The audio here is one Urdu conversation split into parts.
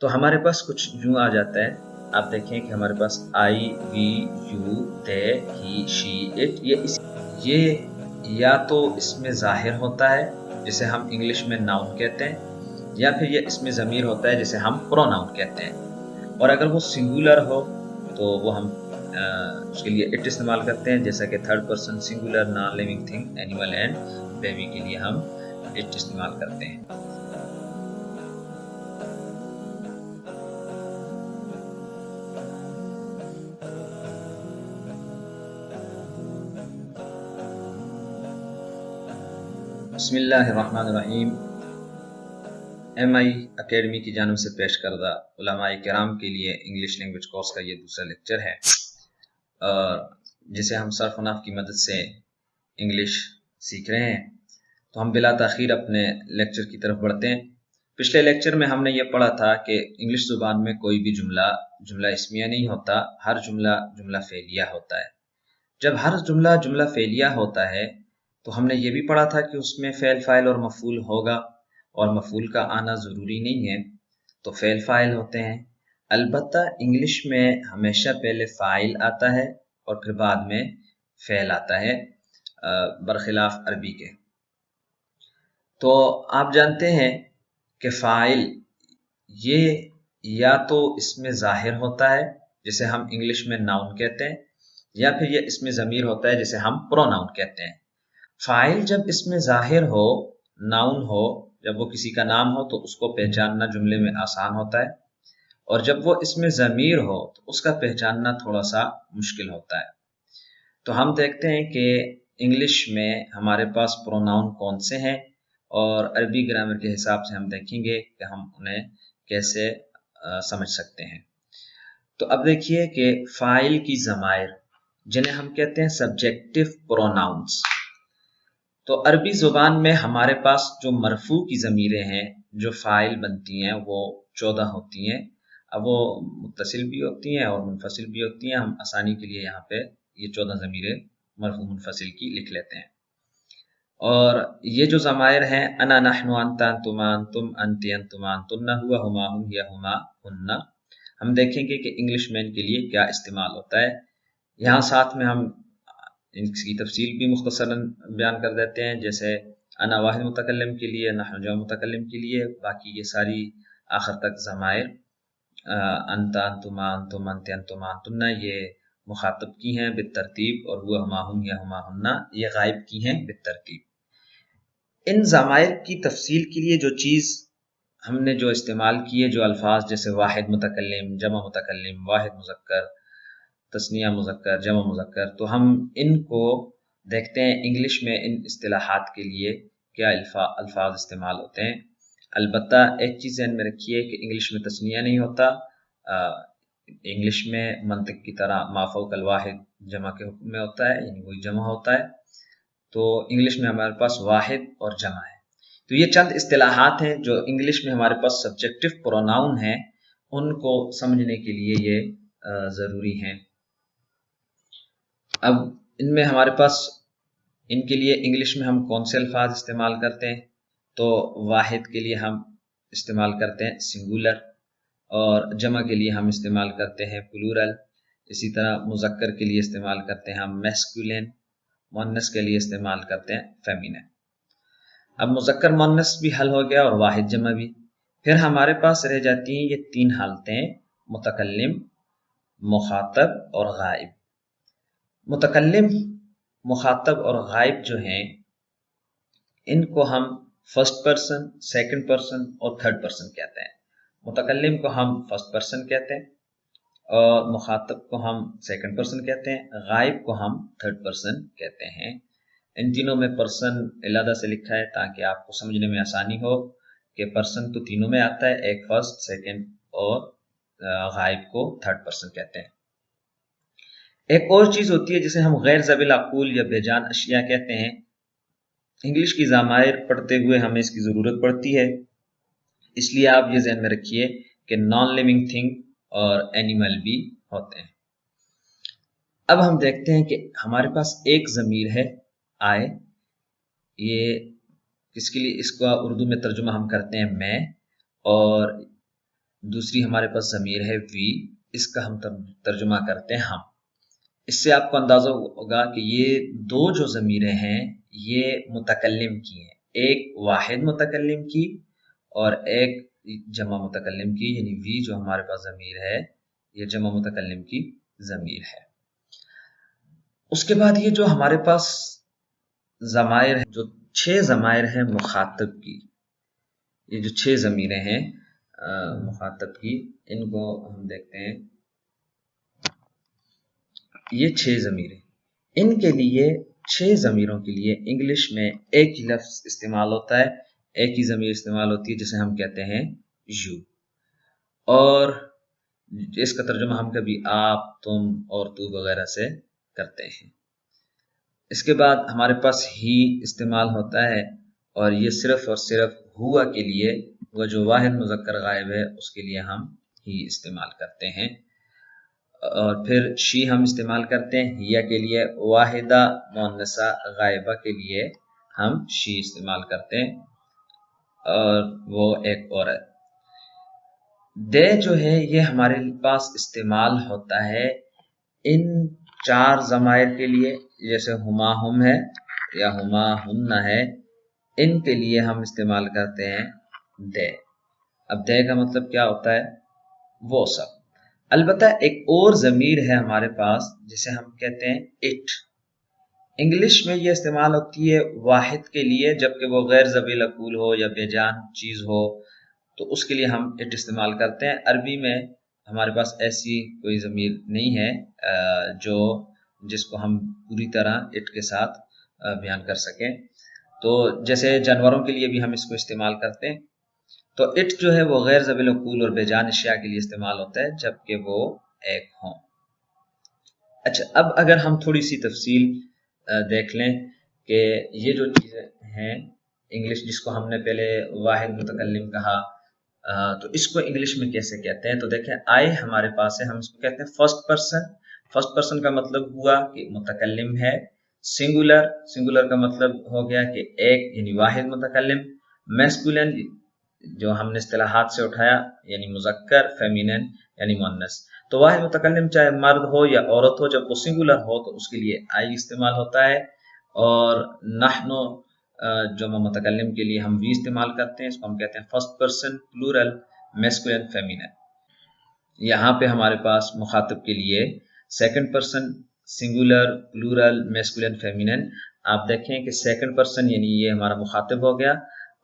تو ہمارے پاس کچھ یوں آ جاتا ہے. آپ دیکھیں کہ ہمارے پاس آئی وی you they he she it, یہ یا تو اس میں ظاہر ہوتا ہے جسے ہم انگلش میں ناؤن کہتے ہیں، یا پھر یہ اس میں ضمیر ہوتا ہے جسے ہم پروناؤن کہتے ہیں. اور اگر وہ سنگولر ہو تو وہ ہم اس کے لیے اٹ استعمال کرتے ہیں، جیسا کہ third person singular non living thing animal and baby کے لیے ہم اٹ استعمال کرتے ہیں. بسم اللہ الرحمن الرحیم. ایم آئی اکیڈمی کی جانب سے پیش کردہ علماء کرام کے لیے انگلش لینگویج کورس کا یہ دوسرا لیکچر ہے، اور جسے ہم صرف و نحو کی مدد سے انگلش سیکھ رہے ہیں. تو ہم بلا تاخیر اپنے لیکچر کی طرف بڑھتے ہیں. پچھلے لیکچر میں ہم نے یہ پڑھا تھا کہ انگلش زبان میں کوئی بھی جملہ اسمیہ نہیں ہوتا، ہر جملہ فعلیہ ہوتا ہے. جب ہر جملہ فعلیہ ہوتا ہے تو ہم نے یہ بھی پڑھا تھا کہ اس میں فعل فاعل اور مفعول ہوگا، اور مفعول کا آنا ضروری نہیں ہے، تو فعل فاعل ہوتے ہیں. البتہ انگلش میں ہمیشہ پہلے فاعل آتا ہے اور پھر بعد میں فعل آتا ہے، برخلاف عربی کے. تو آپ جانتے ہیں کہ فاعل یہ یا تو اس میں ظاہر ہوتا ہے جسے ہم انگلش میں ناؤن کہتے ہیں، یا پھر یہ اس میں ضمیر ہوتا ہے جسے ہم پروناؤن کہتے ہیں. فاعل جب اس میں ظاہر ہو، ناؤن ہو، جب وہ کسی کا نام ہو تو اس کو پہچاننا جملے میں آسان ہوتا ہے، اور جب وہ اس میں ضمیر ہو تو اس کا پہچاننا تھوڑا سا مشکل ہوتا ہے. تو ہم دیکھتے ہیں کہ انگلش میں ہمارے پاس پروناؤن کون سے ہیں، اور عربی گرامر کے حساب سے ہم دیکھیں گے کہ ہم انہیں کیسے سمجھ سکتے ہیں. تو اب دیکھیے کہ فاعل کی ضمائر جنہیں ہم کہتے ہیں سبجیکٹو پروناؤنس. تو عربی زبان میں ہمارے پاس جو مرفوع کی ضمیریں ہیں جو فاعل بنتی ہیں وہ 14 ہوتی ہیں. اب وہ متصل بھی ہوتی ہیں اور منفصل بھی ہوتی ہیں. ہم آسانی کے لیے یہاں پہ یہ 14 ضمیریں مرفوع منفصل کی لکھ لیتے ہیں. اور یہ جو ضمائر ہیں انا نحن انت انتما انتم انتی انتما انتن ہوا ہما ہم یا ہما ہن، ہم دیکھیں گے کہ انگلش میں ان کے لیے کیا استعمال ہوتا ہے. یہاں ساتھ میں ہم اس کی تفصیل بھی مختصراً بیان کر دیتے ہیں، جیسے انا واحد متکلم کے لیے، نحن جمع متکلم کے لیے، باقی یہ ساری آخر تک ضمائر انت انتما انتم انتی انتما انتن یہ مخاطب کی ہیں بالترتیب، اور ہوا ہما ہم یا ہما ہن یہ غائب کی ہیں بالترتیب. ان ضمائر کی تفصیل کے لیے جو چیز ہم نے جو استعمال کیے، جو الفاظ جیسے واحد متکلم، جمع متکلم، واحد مذکر، تثنیہ مذکر، جمع مذکر، تو ہم ان کو دیکھتے ہیں انگلش میں ان اصطلاحات کے لیے کیا الفاظ استعمال ہوتے ہیں. البتہ ایک چیز ذہن میں رکھیے کہ انگلش میں تثنیہ نہیں ہوتا. انگلش میں منطق کی طرح ما فوق الواحد جمع کے حکم میں ہوتا ہے، یعنی وہی جمع ہوتا ہے. تو انگلش میں ہمارے پاس واحد اور جمع ہے. تو یہ چند اصطلاحات ہیں جو انگلش میں ہمارے پاس سبجیکٹو پروناؤن ہیں، ان کو سمجھنے کے لیے یہ ضروری ہیں. اب ان میں ہمارے پاس ان کے لیے انگلش میں ہم کون سے الفاظ استعمال کرتے ہیں؟ تو واحد کے لیے ہم استعمال کرتے ہیں سنگولر، اور جمع کے لیے ہم استعمال کرتے ہیں پلورل. اسی طرح مذکر کے لیے استعمال کرتے ہیں ہم میسکولین، مؤنث کے لیے استعمال کرتے ہیں فیمینن. اب مذکر مؤنث بھی حل ہو گیا اور واحد جمع بھی. پھر ہمارے پاس رہ جاتی ہیں یہ 3 حالتیں، متکلم، مخاطب اور غائب. متکلم، مخاطب اور غائب جو ہیں ان کو ہم فرسٹ پرسن، سیکنڈ پرسن اور تھرڈ پرسن کہتے ہیں. متکلم کو ہم فرسٹ پرسن کہتے ہیں، اور مخاطب کو ہم سیکنڈ پرسن کہتے ہیں، غائب کو ہم تھرڈ پرسن کہتے ہیں. ان تینوں میں پرسن علیحدہ سے لکھا ہے تاکہ آپ کو سمجھنے میں آسانی ہو کہ پرسن تو تینوں میں آتا ہے، ایک فرسٹ، سیکنڈ اور غائب کو تھرڈ پرسن کہتے ہیں. ایک اور چیز ہوتی ہے جسے ہم غیر ذوی العقول یا بے جان اشیاء کہتے ہیں. انگلش کی ضمائر پڑھتے ہوئے ہمیں اس کی ضرورت پڑتی ہے، اس لیے آپ یہ ذہن میں رکھیے کہ نان لیونگ تھنگ اور اینیمل بھی ہوتے ہیں. اب ہم دیکھتے ہیں کہ ہمارے پاس ایک ضمیر ہے آئے، یہ کس کے لیے، اس کا اردو میں ترجمہ ہم کرتے ہیں میں، اور دوسری ہمارے پاس ضمیر ہے وی، اس کا ہم ترجمہ کرتے ہیں ہم۔ اس سے آپ کو اندازہ ہوگا کہ یہ دو جو ضمیریں ہیں یہ متکلم کی ہیں، ایک واحد متکلم کی اور ایک جمع متکلم کی، یعنی وی جو ہمارے پاس ضمیر ہے یہ جمع متکلم کی ضمیر ہے۔ اس کے بعد یہ جو ہمارے پاس ضمائر ہیں، جو 6 ضمائر ہیں مخاطب کی، یہ جو 6 ضمیریں ہیں مخاطب کی، ان کو ہم دیکھتے ہیں۔ یہ 6 ضمیریں، ان کے لیے 6 ضمیروں کے لیے انگلش میں ایک ہی لفظ استعمال ہوتا ہے، ایک ہی ضمیر استعمال ہوتی ہے جسے ہم کہتے ہیں یو، اور اس کا ترجمہ ہم کبھی آپ، تم اور تو وغیرہ سے کرتے ہیں۔ اس کے بعد ہمارے پاس ہی استعمال ہوتا ہے، اور یہ صرف اور صرف ہوا کے لیے، وہ جو واحد مذکر غائب ہے اس کے لیے ہم ہی استعمال کرتے ہیں۔ اور پھر شی ہم استعمال کرتے ہیں ہیا کے لیے، واحدہ مؤنثہ غائبہ کے لیے ہم شی استعمال کرتے ہیں، اور وہ ایک عورت۔ دے جو ہے یہ ہمارے پاس استعمال ہوتا ہے ان 4 ضمائر کے لیے، جیسے ہما ہم ہے یا ہما ہن ہے، ان کے لیے ہم استعمال کرتے ہیں دے۔ اب دے کا مطلب کیا ہوتا ہے؟ وہ سب۔ البتہ ایک اور ضمیر ہے ہمارے پاس جسے ہم کہتے ہیں اٹ۔ انگلش میں یہ استعمال ہوتی ہے واحد کے لیے، جبکہ وہ غیر ذویل عقول ہو یا بے جان چیز ہو تو اس کے لیے ہم اٹ استعمال کرتے ہیں۔ عربی میں ہمارے پاس ایسی کوئی ضمیر نہیں ہے جس کو ہم پوری طرح اٹ کے ساتھ بیان کر سکیں، تو جیسے جانوروں کے لیے بھی ہم اس کو استعمال کرتے ہیں، تو اٹ جو ہے وہ غیر ذویل عقول اور بے جان اشیاء کے لیے استعمال ہوتا ہے جبکہ وہ ایک ہوں۔ اچھا، اب اگر ہم تھوڑی سی تفصیل دیکھ لیں کہ یہ جو چیزیں ہیں انگلش، جس کو ہم نے پہلے واحد متکلم کہا، تو اس کو انگلش میں کیسے کہتے ہیں؟ تو دیکھیں، آئی ہمارے پاس ہے، ہم اس کو کہتے ہیں فرسٹ پرسن۔ فرسٹ پرسن کا مطلب ہوا کہ متکلم ہے۔ سنگولر کا مطلب ہو گیا کہ ایک، یعنی واحد متکلم۔ میسکولن جو ہم نے اصطلاحات سے اٹھایا یعنی مذکر، فیمینن یعنی مؤنث۔ تو واحد متکلم چاہے مرد ہو یا عورت ہو، جب وہ سنگولر ہو تو اس کے لیے آئی استعمال ہوتا ہے، اور نحنو جمع متکلم کے لیے ہم وی استعمال کرتے ہیں، اس کو ہم کہتے ہیں first person plural masculine feminine. یہاں پہ ہمارے پاس مخاطب کے لیے second person singular plural masculine feminine. آپ دیکھیں کہ سیکنڈ پرسن یعنی یہ ہمارا مخاطب ہو گیا،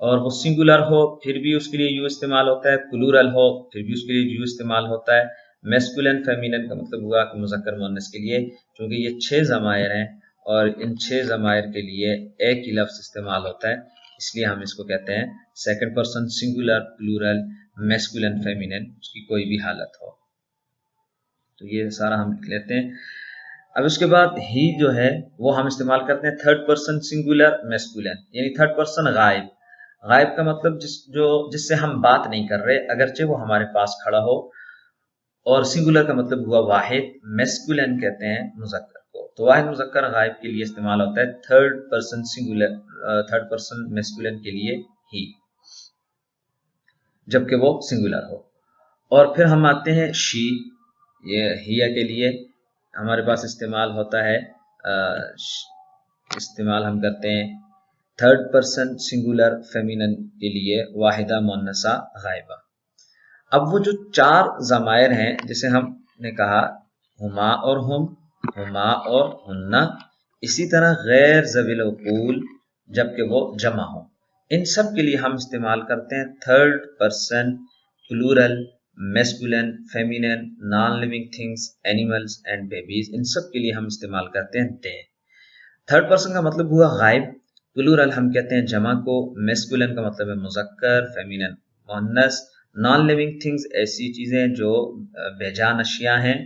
اور وہ سنگولر ہو پھر بھی اس کے لیے یو استعمال ہوتا ہے، پلورل ہو پھر بھی اس کے لیے یو استعمال ہوتا ہے۔ میسکولن فیمینن کا مطلب ہوا کہ مذکر مؤنث کے لیے، کیونکہ یہ 6 ضمائر ہیں اور ان 6 ضمائر کے لیے ایک ہی لفظ استعمال ہوتا ہے، اس لیے ہم اس کو کہتے ہیں second person singular plural masculine feminine, اس کی کوئی بھی حالت ہو۔ تو یہ سارا ہم لکھ لیتے ہیں۔ اب اس کے بعد ہی جو ہے وہ ہم استعمال کرتے ہیں تھرڈ پرسن سنگولر میسکولن، یعنی تھرڈ پرسن غائب۔ غائب کا مطلب جس سے ہم بات نہیں کر رہے اگرچہ وہ ہمارے پاس کھڑا ہو، اور سنگولر کا مطلب ہوا واحد، میسکولن کہتے ہیں مذکر کو۔ تو واحد مذکر غائب کے لیے استعمال ہوتا ہے third person singular, third person masculine کے لیے ہی، جبکہ وہ سنگولر ہو۔ اور پھر ہم آتے ہیں شی، یہ ہیا کے لیے ہمارے پاس استعمال ہوتا ہے، استعمال ہم کرتے ہیں تھرڈ پرسن سنگولر فیمینن کے لیے واحدہ مؤنثہ غائبہ۔ اب وہ جو 4 ضمائر ہیں جسے ہم نے کہا ہما اور ہم، ہما اور ہننا، اسی طرح غیر ذوی العقول جبکہ وہ جمع ہوں، ان سب کے لیے ہم استعمال کرتے ہیں third person plural masculine feminine non living things animals and babies, ان سب کے لیے ہم استعمال کرتے ہیں دے۔ تھرڈ پرسن کا مطلب ہوا غائب، پلورل ہم کہتے ہیں جمع کو، میسکولن کا مطلب ہے مذکر، فیمینن مؤنث، نان لیونگ تھنگز ایسی چیزیں جو بے جان اشیاء ہیں،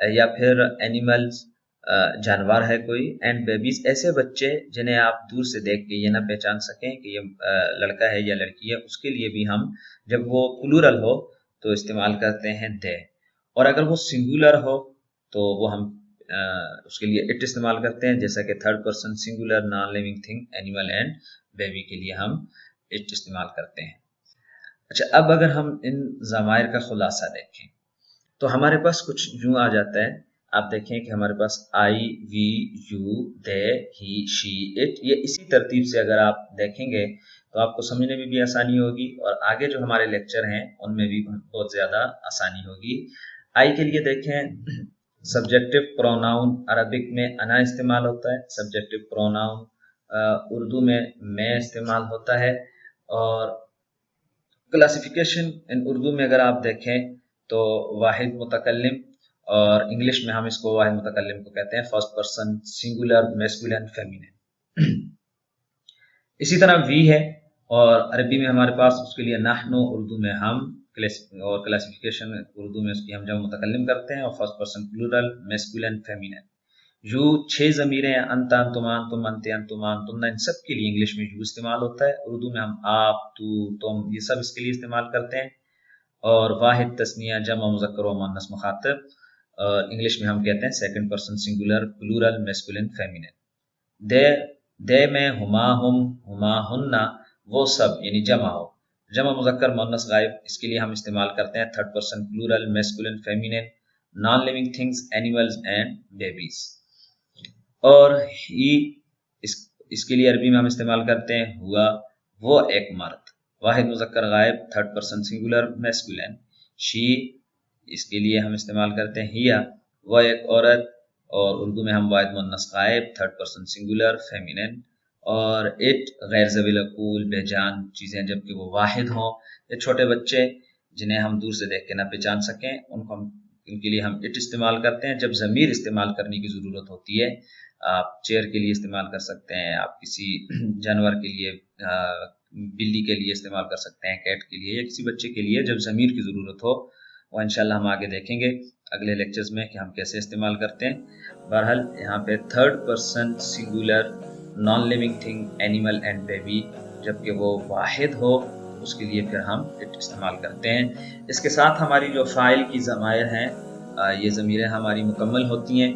یا پھر اینیملز جانور ہے کوئی، اینڈ بیبیز ایسے بچے جنہیں آپ دور سے دیکھ کے یہ نہ پہچان سکیں کہ یہ لڑکا ہے یا لڑکی ہے، اس کے لیے بھی ہم جب وہ پلورل ہو تو استعمال کرتے ہیں دے، اور اگر وہ سنگولر ہو تو وہ ہم اس کے لیے اٹ استعمال کرتے ہیں، جیسا کہ third person singular non living thing animal and baby کے لیے ہم اٹ استعمال کرتے ہیں۔ اچھا، اب اگر ہم ان ضمائر کا خلاصہ دیکھیں تو ہمارے پاس کچھ یوں آ جاتا ہے. آپ دیکھیں کہ ہمارے پاس آئی، وی، you, they, he, she, it, یہ اسی ترتیب سے اگر آپ دیکھیں گے تو آپ کو سمجھنے میں بھی آسانی ہوگی، اور آگے جو ہمارے لیکچر ہیں ان میں بھی بہت زیادہ آسانی ہوگی. آئی کے لیے دیکھیں، سبجیکٹو پروناؤن عربک میں انا استعمال ہوتا ہے، سبجیکٹو پروناؤن اردو میں استعمال ہوتا ہے. اور کلاسیفیکیشن ان اردو میں اگر آپ دیکھیں تو واحد متکلم، اور انگلش میں ہم اس کو واحد متکلم کو کہتے ہیں first person singular masculine feminine. اسی طرح وی ہے، اور عربی میں ہمارے پاس اس کے لیے نحن، اردو میں ہم، اور کلاسیفیکیشن اردو میں اس کی ہم جمع متکلم کرتے ہیں، اور first person plural masculine feminine. You 6 ضمیریں ہیں، انت، انتمان، تم، انتے، انتمان، تمنا، ان سب کے لیے انگلش میں یو استعمال ہوتا ہے. اردو میں ہم آپ، تو، تم، یہ سب اس کے لیے استعمال کرتے ہیں. اور واحد تثنیہ جمع مذکر و مؤنث مخاطب، انگلش میں ہم کہتے ہیں second person singular plural masculine feminine. دے میں ہما، ہم، ہما، ہننا، وہ سب یعنی جمع ہو. جمع مذکر مؤنث غائب، اس کے لیے ہم استعمال کرتے ہیں third person plural masculine feminine. Non living things animals and babies. اور ہی اس کے لیے عربی میں ہم استعمال کرتے ہیں ہوا، وہ ایک مرد. واحد مذکر غائب تھرڈ پرسن سنگولر میسکولین. شی اس کے لیے ہم استعمال کرتے ہیں ہیا، وہ ایک عورت. اور اردو میں ہم واحد مؤنث غائب تھرڈ پرسن سنگولر فیمینن. اور اٹ غیر ذوی العقول بے جان چیزیں جبکہ وہ واحد ہوں. یہ چھوٹے بچے جنہیں ہم دور سے دیکھ کے نہ پہچان سکیں ان کے لیے ہم اٹ استعمال کرتے ہیں. جب ضمیر استعمال کرنے کی ضرورت ہوتی ہے، آپ چیئر کے لیے استعمال کر سکتے ہیں، آپ کسی جانور کے لیے، بلی کے لیے استعمال کر سکتے ہیں، کیٹ کے لیے، یا کسی بچے کے لیے جب ضمیر کی ضرورت ہو. وہ انشاءاللہ ہم آگے دیکھیں گے اگلے لیکچرز میں کہ ہم کیسے استعمال کرتے ہیں. بہرحال یہاں پہ third person singular non living thing animal and baby جبکہ وہ واحد ہو، اس کے لیے پھر ہم اٹ استعمال کرتے ہیں. اس کے ساتھ ہماری جو فاعل کی ضمائر ہیں، یہ ضمیریں ہماری مکمل ہوتی ہیں.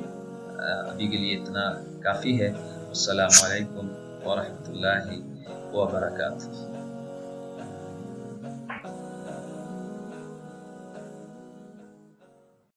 ابھی کے لیے اتنا کافی ہے. السلام علیکم ورحمۃ اللہ وبرکاتہ.